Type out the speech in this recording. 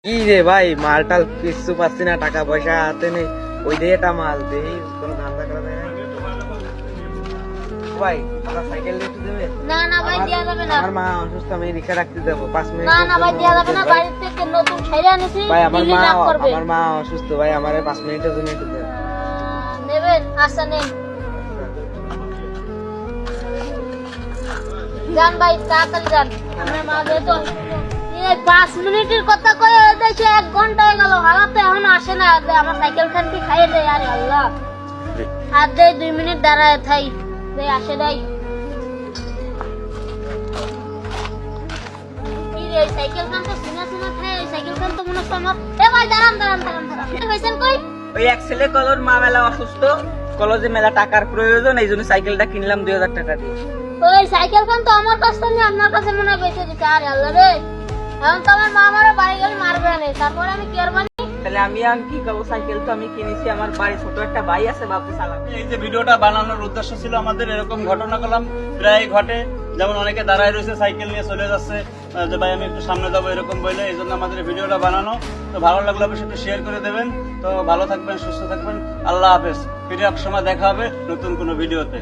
কি রে ভাই, মালটাল কিছু পাচ্ছি না, টাকা পয়সা হাতে নেই। ওই দিয়ে এটা মাল দেই, কোনো ধান্দা করা যায় না। ভাই আমার সাইকেল একটু দেবে? না না ভাই দেয়া যাবে না। আমার মা অসুস্থ, আমি রিক্সা রাখতে যাবো 5 মিনিট। না না ভাই দেয়া যাবে না, বাড়ি থেকে নতুন ছাইরা আনেছি। ভাই আমার দিল্লি রাগ করবে। মা অসুস্থ ভাই, আমারে 5 মিনিটের জন্য একটু দেন। নেবেন? আচ্ছা নেন। যান ভাই তাড়াতাড়ি যান, আমার মা যেহেতু এই 5 মিনিটের কথা কয়ে দেখছি 1 ঘন্টা হয়ে গেল, হালাতে এখন আসে না। আমার সাইকেল খান কি খাইয়ে দেয়? আরে আল্লাহ, আর দেয় 2 মিনিট দাঁড়ায় থাই, দেয় আসে দেয়। কি রে সাইকেল খান তো সিনা সিনা খায়, সাইকেল খান তো মনে হচ্ছে আমার। এ ভাই দাঁড়ান দাঁড়ান দাঁড়ান দাঁড়ান, হইছেন কই? ওই এক ছেলে কলর মা মেলা অসুস্থ, কলেজে মেলা টাকার প্রয়োজন, এই জন্য সাইকেলটা কিনলাম 2000 টাকা দিয়ে। ওই সাইকেল খান তো আমার কাছে নিয়ে আপনার কাছে মনে হয় বেঁচে দিচ্ছে। আরে আল্লাহ রে, এখন তো আমার মা আমারও বাড়ি গেলে মারবে না, তারপরে আমি কি আর বানি? তাহলে আমি আর কি করবো? সাইকেল তো আমি কিনেছি, আমার বাড়ি ছোট একটা ভাই আছে, বাপু চালাবে। এই যে ভিডিওটা বানানোর উদ্দেশ্য ছিল আমাদের, এরকম ঘটনা করলাম প্রায় ঘটে, যেমন অনেকে দাঁড়ায় রয়েছে সাইকেল নিয়ে চলে যাচ্ছে, যে ভাই আমি একটু সামনে যাবো এরকম বলে, এই জন্য আমাদের ভিডিওটা বানানো। তো ভালো লাগলে অবশ্যই একটু শেয়ার করে দেবেন। তো ভালো থাকবেন, সুস্থ থাকবেন, আল্লাহ হাফেজ। ফিরে এক সময় দেখা হবে নতুন কোনো ভিডিওতে।